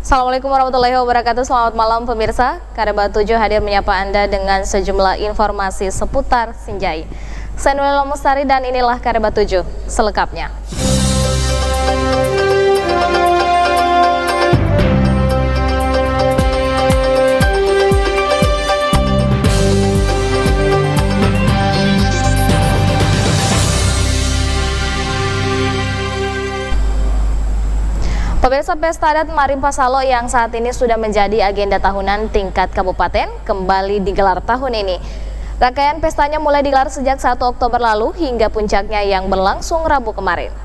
Assalamualaikum warahmatullahi wabarakatuh. Selamat malam pemirsa. Karebat 7 hadir menyapa Anda dengan sejumlah informasi seputar Sinjai. Saya Nurul Mustari dan inilah Karebat 7 selengkapnya. Pemirsa, Pesta Adat Marimpa Salo yang saat ini sudah menjadi agenda tahunan tingkat kabupaten kembali digelar tahun ini. Rangkaian pestanya mulai digelar sejak 1 Oktober lalu hingga puncaknya yang berlangsung Rabu kemarin.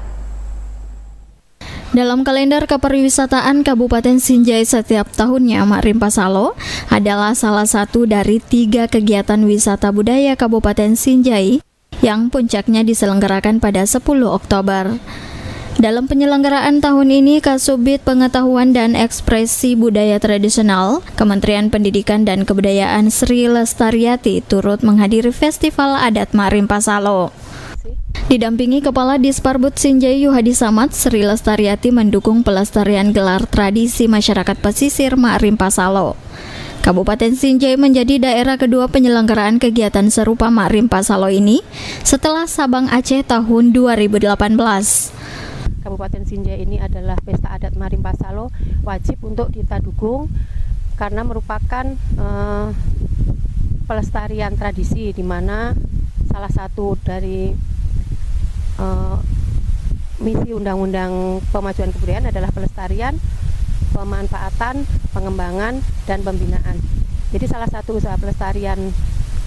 Dalam kalender kepariwisataan Kabupaten Sinjai setiap tahunnya, Marimpa Salo adalah salah satu dari 3 kegiatan wisata budaya Kabupaten Sinjai yang puncaknya diselenggarakan pada 10 Oktober. Dalam penyelenggaraan tahun ini, Kasubdit Pengetahuan dan Ekspresi Budaya Tradisional, Kementerian Pendidikan dan Kebudayaan Sri Lestariati turut menghadiri Festival Adat Marimpa Salo. Didampingi Kepala Disparbud Sinjai Yuhadi Samad, Sri Lestariati mendukung pelestarian gelar tradisi masyarakat pesisir Marimpa Salo. Kabupaten Sinjai menjadi daerah kedua penyelenggaraan kegiatan serupa Marimpa Salo ini setelah Sabang Aceh tahun 2018. Kabupaten Sinjai ini adalah Pesta Adat Marimpa Salo wajib untuk kita dukung karena merupakan pelestarian tradisi, di mana salah satu dari misi Undang-Undang Pemajuan Kebudayaan adalah pelestarian, pemanfaatan, pengembangan, dan pembinaan. Jadi salah satu usaha pelestarian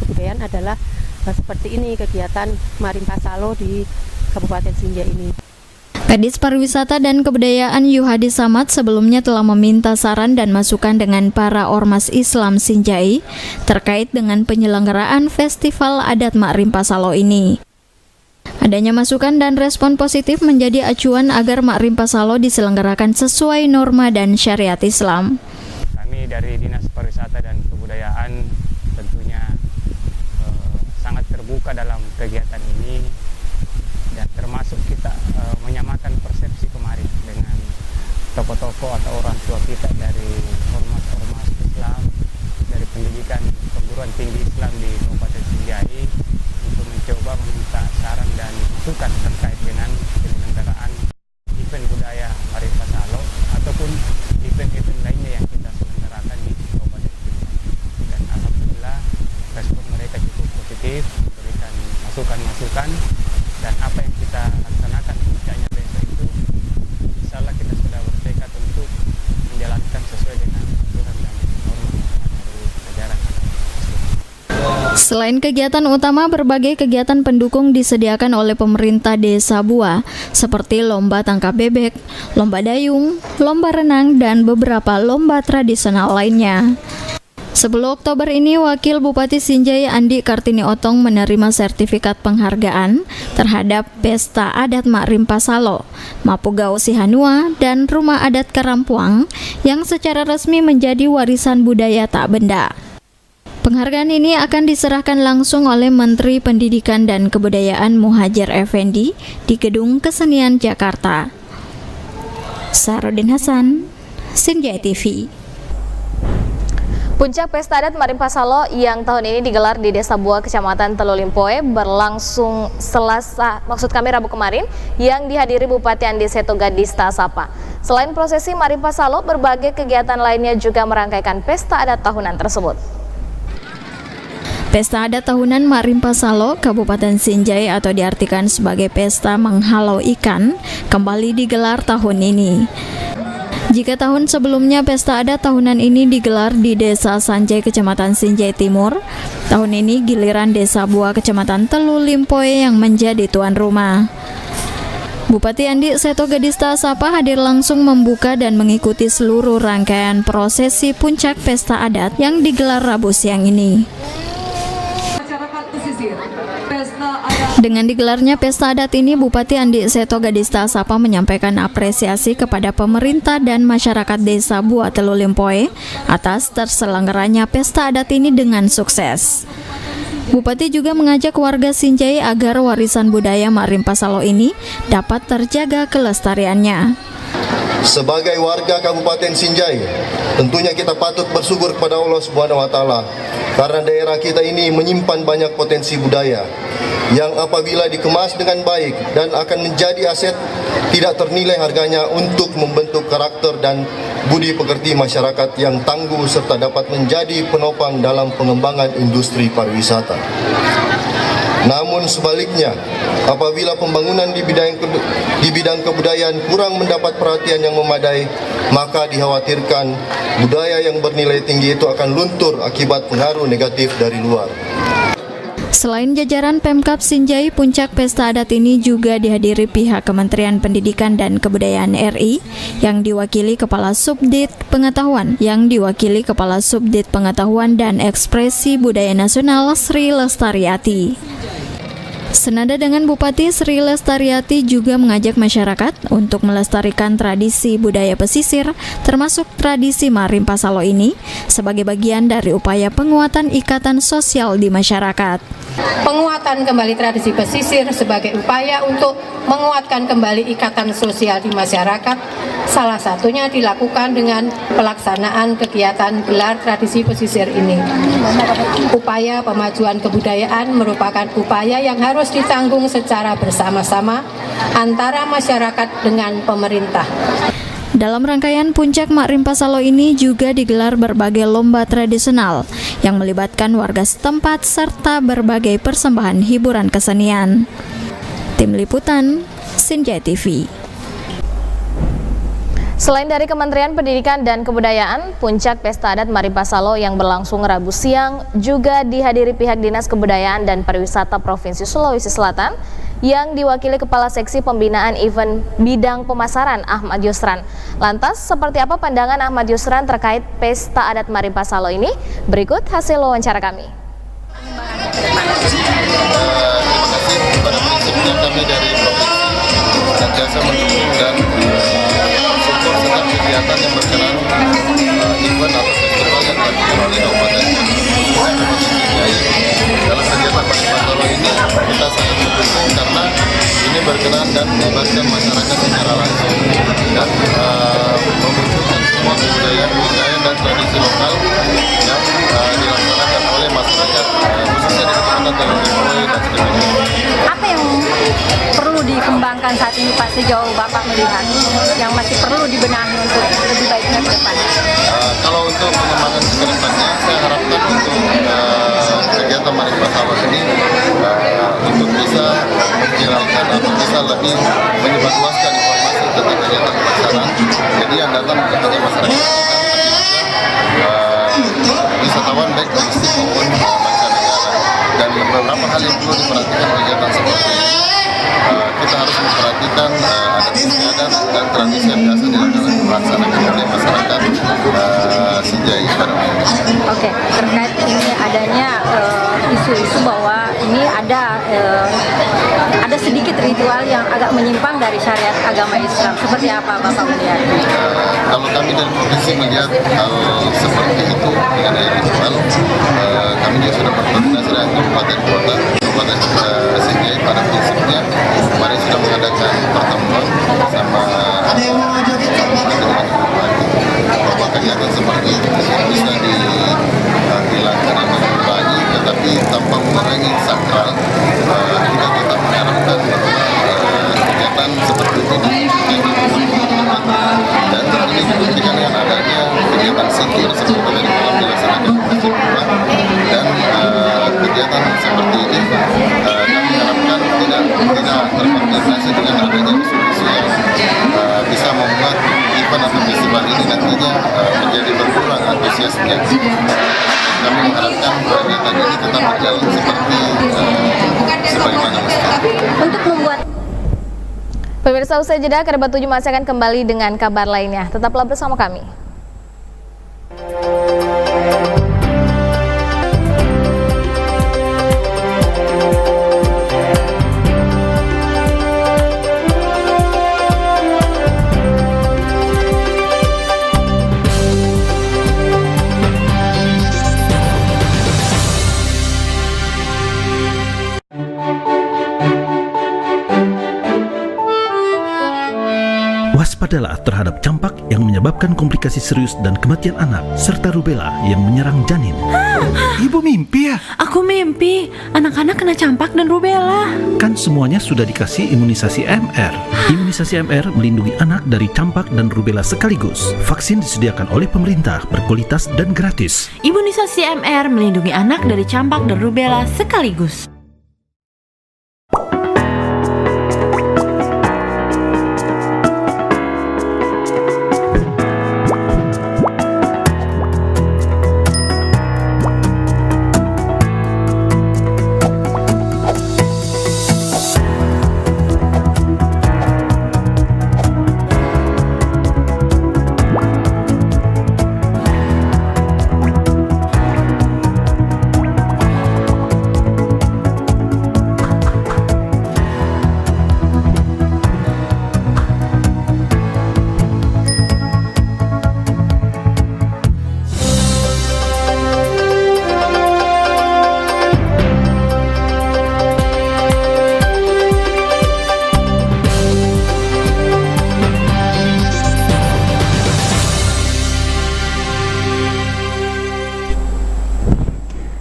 kebudayaan adalah seperti ini kegiatan Marimpa Salo di Kabupaten Sinjai ini. Kadis Pariwisata dan Kebudayaan Yuhadi Samad sebelumnya telah meminta saran dan masukan dengan para ormas Islam Sinjai terkait dengan penyelenggaraan Festival Adat Marimpa Salo ini. Adanya masukan dan respon positif menjadi acuan agar Marimpa Salo diselenggarakan sesuai norma dan syariat Islam. Kami dari Dinas Pariwisata dan Kebudayaan tentunya sangat terbuka dalam kegiatan ini, dan termasuk kita menyamakan persepsi kemarin dengan tokoh-tokoh atau orang tua kita dari ormas-ormas Islam, dari pendidikan perguruan tinggi Islam di Kabupaten Sinjai, untuk mencoba meminta saran dan masukan terkait dengan penyelenggaraan event budaya Marimpa Salo ataupun event-event lainnya yang kita selenggarakan di Kabupaten Sinjai. Dan alhamdulillah respon mereka cukup positif, memberikan masukan-masukan, dan apa yang kita laksanakan puncaknya besok itu, insya Allah kita sudah bertekad untuk menjalankan sesuai dengan aturan dan norma dari negara. Selain kegiatan utama, berbagai kegiatan pendukung disediakan oleh pemerintah Desa Bua, seperti lomba tangkap bebek, lomba dayung, lomba renang, dan beberapa lomba tradisional lainnya. 10 Oktober ini, Wakil Bupati Sinjai Andi Kartini Otong menerima sertifikat penghargaan terhadap Pesta Adat Marimpa Salo, Mapugao Sihanua, dan Rumah Adat Karampuang yang secara resmi menjadi warisan budaya tak benda. Penghargaan ini akan diserahkan langsung oleh Menteri Pendidikan dan Kebudayaan Muhajir Effendi di Gedung Kesenian Jakarta. Sarudin Hasan, Sinjai TV. Puncak Pesta Adat Marimpa Salo yang tahun ini digelar di Desa Bua, Kecamatan Telu Limpoe berlangsung Rabu kemarin yang dihadiri Bupati Andi Seto Gadista Sapa. Selain prosesi Marimpa Salo, berbagai kegiatan lainnya juga merangkaikan Pesta Adat tahunan tersebut. Pesta Adat Tahunan Marimpa Salo Kabupaten Sinjai atau diartikan sebagai pesta menghalau ikan kembali digelar tahun ini. Jika tahun sebelumnya Pesta Adat tahunan ini digelar di Desa Sanjai, Kecamatan Sinjai Timur, tahun ini giliran Desa Bua, Kecamatan Telu Limpoe yang menjadi tuan rumah. Bupati Andi Seto Gadista Sapa hadir langsung membuka dan mengikuti seluruh rangkaian prosesi puncak Pesta Adat yang digelar Rabu siang ini. Dengan digelarnya Pesta Adat ini, Bupati Andi Seto Gadista Sapa menyampaikan apresiasi kepada pemerintah dan masyarakat Desa Bua Telu Limpoe atas terselenggaranya Pesta Adat ini dengan sukses. Bupati juga mengajak warga Sinjai agar warisan budaya Marimpa Salo ini dapat terjaga kelestariannya. Sebagai warga Kabupaten Sinjai, tentunya kita patut bersyukur kepada Allah Subhanahu wa taala karena daerah kita ini menyimpan banyak potensi budaya yang apabila dikemas dengan baik dan akan menjadi aset tidak ternilai harganya untuk membentuk karakter dan budi pekerti masyarakat yang tangguh serta dapat menjadi penopang dalam pengembangan industri pariwisata. Namun sebaliknya, apabila pembangunan di bidang kebudayaan kurang mendapat perhatian yang memadai, maka dikhawatirkan budaya yang bernilai tinggi itu akan luntur akibat pengaruh negatif dari luar. Selain jajaran Pemkab Sinjai, puncak pesta adat ini juga dihadiri pihak Kementerian Pendidikan dan Kebudayaan RI yang diwakili Kepala Subdit Pengetahuan dan Ekspresi Budaya Nasional Sri Lestariati. Senada dengan Bupati, Sri Lestariati juga mengajak masyarakat untuk melestarikan tradisi budaya pesisir, termasuk tradisi Marimpa Salo ini, sebagai bagian dari upaya penguatan ikatan sosial di masyarakat. Penguatan kembali tradisi pesisir sebagai upaya untuk menguatkan kembali ikatan sosial di masyarakat, salah satunya dilakukan dengan pelaksanaan kegiatan gelar tradisi pesisir ini. Upaya pemajuan kebudayaan merupakan upaya yang harus ditanggung secara bersama-sama antara masyarakat dengan pemerintah. Dalam rangkaian puncak Marimpa Salo ini juga digelar berbagai lomba tradisional yang melibatkan warga setempat serta berbagai persembahan hiburan kesenian. Tim Liputan, Sinjai TV. Selain dari Kementerian Pendidikan dan Kebudayaan, puncak Pesta Adat Marimpa Salo yang berlangsung Rabu siang juga dihadiri pihak Dinas Kebudayaan dan Pariwisata Provinsi Sulawesi Selatan yang diwakili Kepala Seksi Pembinaan Event Bidang Pemasaran Ahmad Yusran. Lantas, seperti apa pandangan Ahmad Yusran terkait Pesta Adat Marimpa Salo ini? Berikut hasil wawancara kami. Terima kasih pada prinsipnya kami dari provinsi senantiasa mendukung dan support setiap kegiatan yang berkenan event atau festival yang dilakukan oleh Kabupaten Sinjai. Dalam kegiatan Marimpa Salo ini kita sangat mendukung karena ini berkenan dan melibatkan masyarakat secara langsung dan memunculkan semua budaya dan tradisi lokal yang dilaksanakan oleh masyarakat khususnya di Kecamatan Teluk-Limpoe dan sekitarnya. Apa yang perlu dikembangkan saat ini Pak, sejauh Bapak melihat yang masih perlu dibenahi untuk lebih baiknya ke depan? Kalau untuk pengembangan ke depannya, saya harapkan untuk kegiatan Marimpa Salo ini untuk bisa menjelaskan atau bisa lebih menyebarluaskan informasi tentang kegiatan pelaksanaan. Jadi yang datang bukan hanya masyarakat tapi juga wisatawan baik domestik maupun mancanegara. Dan beberapa hal yang perlu diperhatikan kegiatan seperti ini. Kita harus memperhatikan adat istiadat dan tradisi yang biasa dilaksanakan oleh masyarakat Sinjai pada umumnya. Oke, terkait ini adanya isu-isu bahwa ini ada sedikit ritual yang agak menyimpang dari syariat agama Islam. Seperti apa Bapak melihat? Kalau kami dari provinsi melihat hal seperti itu dengan ritual, kami juga sudah berkoordinasi dengan Kabupaten Kota, Kabupaten Sinjai pada prinsipnya kemarin sudah mengadakan pertemuan bersama bahwa kegiatan seperti itu bisa dihilangkan atau dikurangi, tetapi tanpa mengurangi sakral. Kita tetap mengharapkan kegiatan seperti ini dan tentunya dibuktikan dengan adanya kegiatan sikir seperti tadi malam dilaksanakan di Masjid Pura dan kegiatan seperti ini kami harapkan tidak terkontaminasi dengan adanya isu-isu yang bisa membuat event atau festival ini nantinya menjadi berkurang antusiasnya. Kami mengharapkan kegiatan ini tetap berjalan seperti sebagaimana mestinya. Untuk membuat Pemirsa, usai jeda, Kabar 7 masih akan kembali dengan kabar lainnya. Tetaplah bersama kami. Waspadalah terhadap campak yang menyebabkan komplikasi serius dan kematian anak, serta rubella yang menyerang janin. Ibu mimpi ya? Aku mimpi anak-anak kena campak dan rubella. Kan semuanya sudah dikasih imunisasi MR. Imunisasi MR melindungi anak dari campak dan rubella sekaligus. Vaksin disediakan oleh pemerintah, berkualitas dan gratis. Imunisasi MR melindungi anak dari campak dan rubella sekaligus.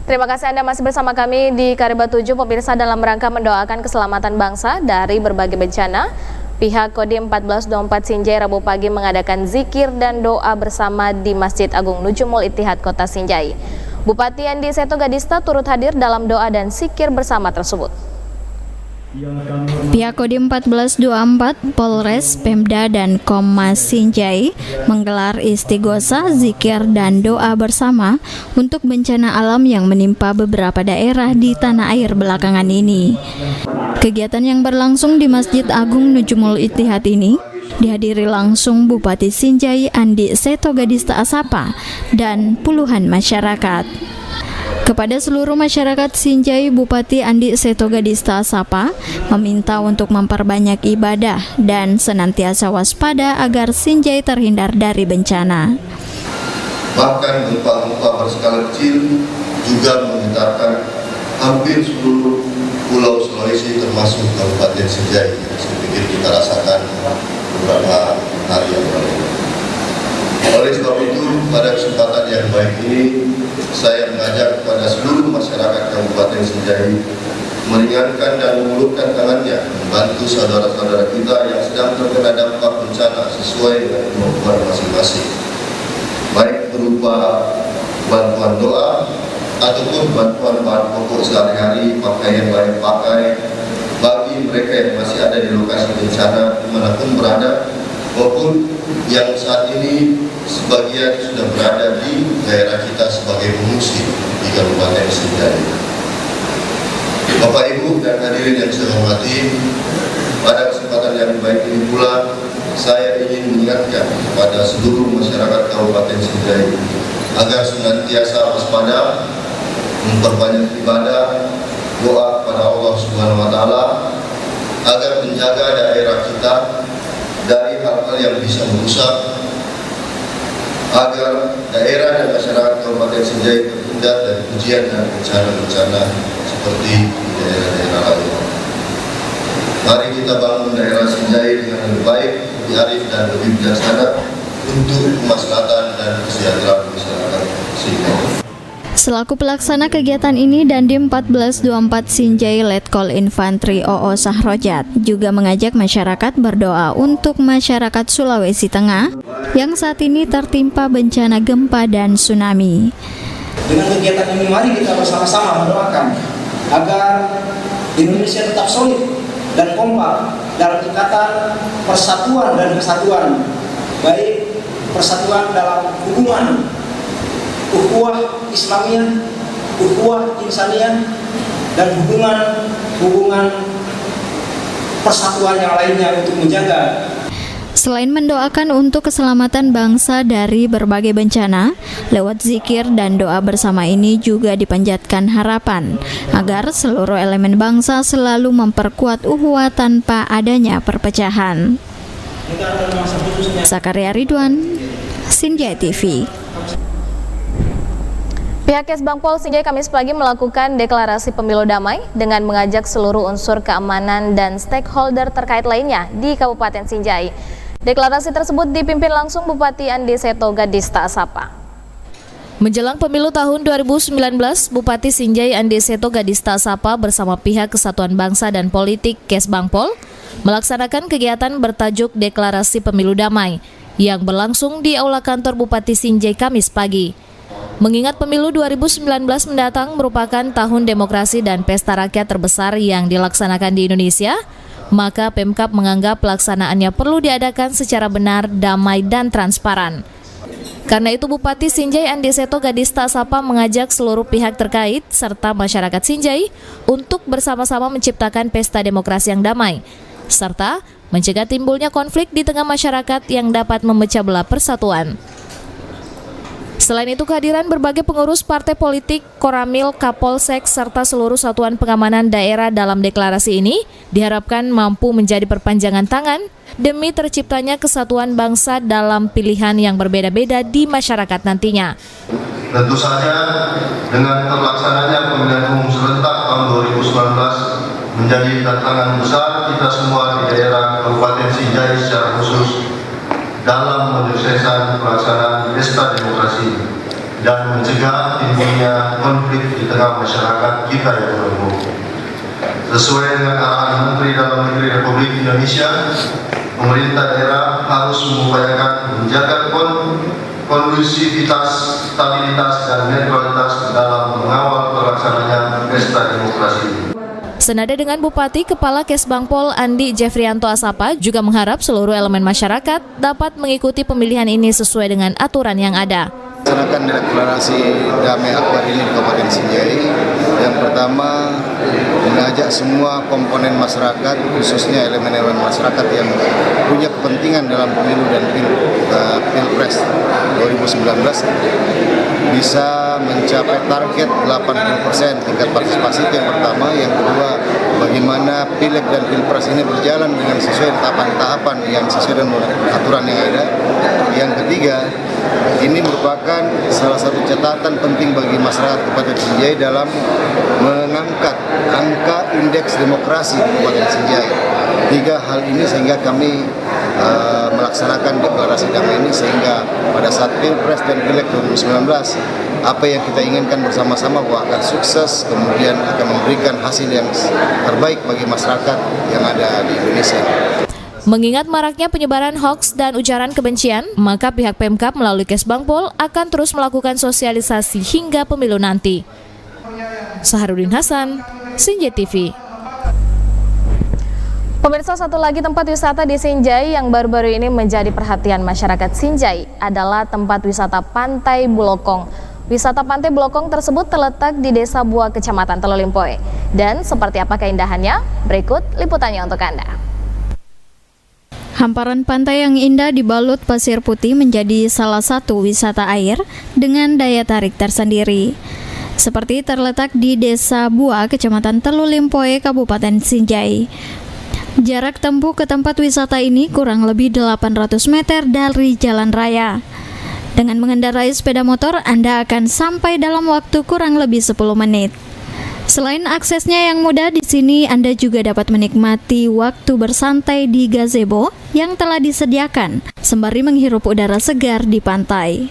Terima kasih Anda masih bersama kami di Kariba 7, pemirsa, dalam rangka mendoakan keselamatan bangsa dari berbagai bencana. Pihak Kodim 1424 Sinjai Rabu pagi mengadakan zikir dan doa bersama di Masjid Agung Nujumul Ittihad Kota Sinjai. Bupati Andi Seto Gadista turut hadir dalam doa dan zikir bersama tersebut. Pihak Kodim 1424, Polres, Pemda, dan Kommas Sinjai menggelar istighosa, zikir, dan doa bersama untuk bencana alam yang menimpa beberapa daerah di tanah air belakangan ini. Kegiatan yang berlangsung di Masjid Agung Nujumul Ittihad ini dihadiri langsung Bupati Sinjai Andi Seto Gadista Asapa dan puluhan masyarakat. Kepada seluruh masyarakat Sinjai, Bupati Andi Seto Gadista Asapa meminta untuk memperbanyak ibadah dan senantiasa waspada agar Sinjai terhindar dari bencana. Bahkan gempa-gempa berskala kecil juga menggetarkan hampir seluruh pulau Sulawesi termasuk Kabupaten Sinjai. Saya pikir kita rasakan beberapa hari yang lalu. Oleh sebab itu, pada kesempatan yang baik ini, saya mengajak kepada seluruh masyarakat Kabupaten Sinjai meringankan dan mengulurkan tangannya membantu saudara-saudara kita yang sedang terkena dampak bencana sesuai dengan kemampuan masing-masing, baik berupa bantuan doa ataupun bantuan bahan pokok sehari-hari, pakaian layak pakai bagi mereka yang masih ada di lokasi bencana dimanapun berada, maupun yang saat ini sebagian sudah berada di daerah kita sebagai pengungsi di Kabupaten Sinjai. Bapak Ibu dan hadirin yang saya hormati, pada kesempatan yang baik ini pula saya ingin mengingatkan kepada seluruh masyarakat Kabupaten Sinjai agar senantiasa waspada, memperbanyak ibadah, doa kepada Allah Subhanahu wa taala agar menjaga daerah kita dari hal-hal yang bisa merusak, agar daerah dan masyarakat Kabupaten Sinjai terhindar dari ujian dan bencana-bencana seperti di daerah-daerah lain. Mari kita bangun daerah Sinjai dengan lebih baik, lebih arif dan lebih bijaksana untuk kemaslahatan dan kesejahteraan masyarakat Sinjai. Selaku pelaksana kegiatan ini, Dandim 1424 Sinjai Letkol Infantri OO Sahrojat juga mengajak masyarakat berdoa untuk masyarakat Sulawesi Tengah yang saat ini tertimpa bencana gempa dan tsunami. Dengan kegiatan ini mari kita bersama-sama mendoakan agar Indonesia tetap solid dan kompak dalam ikatan persatuan dan kesatuan, baik persatuan dalam hubungan ukhuwah Islamiyah, ukhuwah Insaniyah, dan hubungan persatuan yang lainnya untuk menjaga. Selain mendoakan untuk keselamatan bangsa dari berbagai bencana, lewat zikir dan doa bersama ini juga dipanjatkan harapan agar seluruh elemen bangsa selalu memperkuat ukhuwah tanpa adanya perpecahan. Zakaria Ridwan, Sinjai TV. Pihak Kesbangpol Sinjai Kamis pagi melakukan deklarasi pemilu damai dengan mengajak seluruh unsur keamanan dan stakeholder terkait lainnya di Kabupaten Sinjai. Deklarasi tersebut dipimpin langsung Bupati Andi Seto Gadista Sapa. Menjelang pemilu tahun 2019, Bupati Sinjai Andi Seto Gadista Sapa bersama pihak Kesatuan Bangsa dan Politik Kesbangpol melaksanakan kegiatan bertajuk Deklarasi Pemilu Damai yang berlangsung di Aula Kantor Bupati Sinjai Kamis pagi. Mengingat pemilu 2019 mendatang merupakan tahun demokrasi dan pesta rakyat terbesar yang dilaksanakan di Indonesia, maka Pemkab menganggap pelaksanaannya perlu diadakan secara benar, damai, dan transparan. Karena itu Bupati Sinjai Andi Seto Gadista Sapa mengajak seluruh pihak terkait serta masyarakat Sinjai untuk bersama-sama menciptakan pesta demokrasi yang damai, serta mencegah timbulnya konflik di tengah masyarakat yang dapat memecah belah persatuan. Selain itu, kehadiran berbagai pengurus partai politik, Koramil, Kapolsek, serta seluruh satuan pengamanan daerah dalam deklarasi ini diharapkan mampu menjadi perpanjangan tangan demi terciptanya kesatuan bangsa dalam pilihan yang berbeda-beda di masyarakat nantinya. Tentu saja dengan terlaksananya pemilihan umum serentak tahun 2019 menjadi tantangan besar kita semua di daerah Kabupaten Sinjai secara khusus dalam menyukseskan pelaksanaan pesta demokrasi dan mencegah timbulnya konflik di tengah masyarakat kita yang berumur. Sesuai dengan arahan Menteri Dalam Negeri Republik Indonesia, pemerintah daerah harus mengupayakan menjaga kondusivitas, stabilitas, dan netralitas dalam mengawal pelaksanaan pesta demokrasi. Senada dengan Bupati, Kepala Kesbangpol Andi Jeffrianto Asapa juga mengharap seluruh elemen masyarakat dapat mengikuti pemilihan ini sesuai dengan aturan yang ada. Melaksanakan deklarasi damai akbar ini di Kabupaten Sinjai. Yang pertama, mengajak semua komponen masyarakat, khususnya elemen-elemen masyarakat yang punya kepentingan dalam pemilu dan pilpres 2019 bisa mencapai target 80% tingkat partisipasi, itu yang pertama. Yang kedua, bagaimana pileg dan pilpres ini berjalan dengan sesuai tahapan-tahapan yang sesuai dengan aturan yang ada. Yang ketiga, ini merupakan salah satu catatan penting bagi masyarakat Kabupaten Sinjai dalam mengangkat angka indeks demokrasi Kabupaten Sinjai. Tiga hal ini sehingga kami melaksanakan deklarasi damai ini, sehingga pada saat Pilpres dan Pileg 2019 apa yang kita inginkan bersama-sama bahwa akan sukses, kemudian akan memberikan hasil yang terbaik bagi masyarakat yang ada di Indonesia. Mengingat maraknya penyebaran hoaks dan ujaran kebencian, maka pihak Pemkab melalui Kesbangpol akan terus melakukan sosialisasi hingga pemilu nanti. Saharudin Hasan, Sinjai TV. Pemirsa, satu lagi tempat wisata di Sinjai yang baru-baru ini menjadi perhatian masyarakat Sinjai adalah tempat wisata Pantai Bulokong. Wisata Pantai Bulokong tersebut terletak di Desa Buah, Kecamatan Telolimpoe. Dan seperti apa keindahannya? Berikut liputannya untuk Anda. Hamparan pantai yang indah dibalut pasir putih menjadi salah satu wisata air dengan daya tarik tersendiri. Seperti terletak di Desa Buah, Kecamatan Telolimpoe, Kabupaten Sinjai. Jarak tempuh ke tempat wisata ini kurang lebih 800 meter dari jalan raya. Dengan mengendarai sepeda motor, Anda akan sampai dalam waktu kurang lebih 10 menit. Selain aksesnya yang mudah, di sini Anda juga dapat menikmati waktu bersantai di gazebo yang telah disediakan, sembari menghirup udara segar di pantai.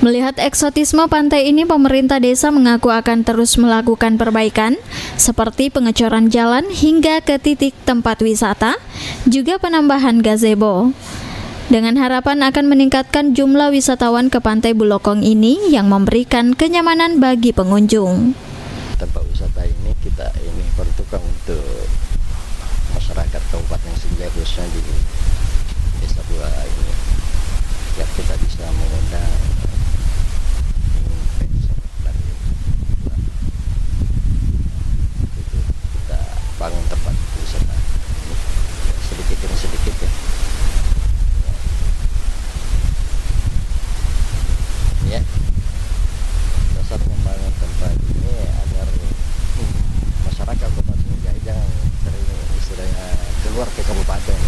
Melihat eksotisme pantai ini, pemerintah desa mengaku akan terus melakukan perbaikan, seperti pengecoran jalan hingga ke titik tempat wisata, juga penambahan gazebo. Dengan harapan akan meningkatkan jumlah wisatawan ke Pantai Bulokong ini yang memberikan kenyamanan bagi pengunjung. Tempat wisata ini kita peruntukkan untuk masyarakat Kabupaten Sinjai, khususnya di Desa Buah ini, biar kita bisa mengundang kita bangun tempat wisata sedikit demi sedikit ya. Dasar membangun tempat ini agar masyarakat Kabupaten Sinjai jangan sering istilahnya keluar ke kabupaten,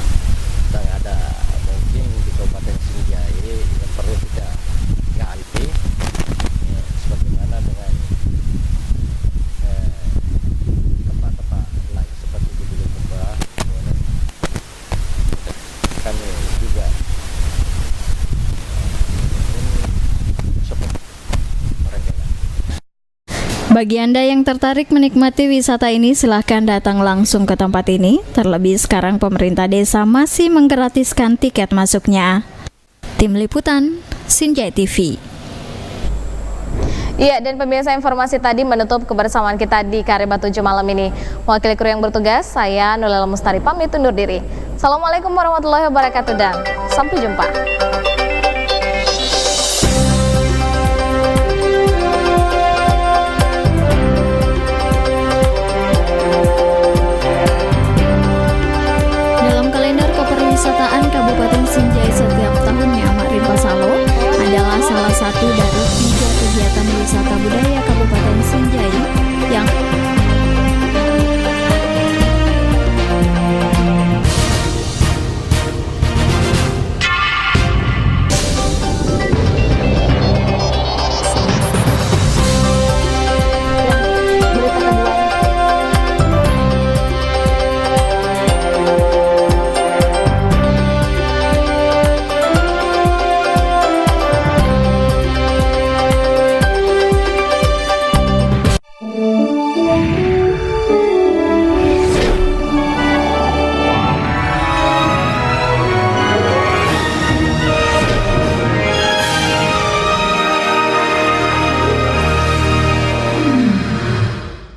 Bagi Anda yang tertarik menikmati wisata ini, silahkan datang langsung ke tempat ini. Terlebih sekarang pemerintah desa masih menggratiskan tiket masuknya. Tim Liputan, Sinjai TV. Iya, dan pemirsa, informasi tadi menutup kebersamaan kita di Kareba 7 malam ini. Mewakili kru yang bertugas, saya Nurlela Mustari pamit undur diri. Assalamualaikum warahmatullahi wabarakatuh dan sampai jumpa.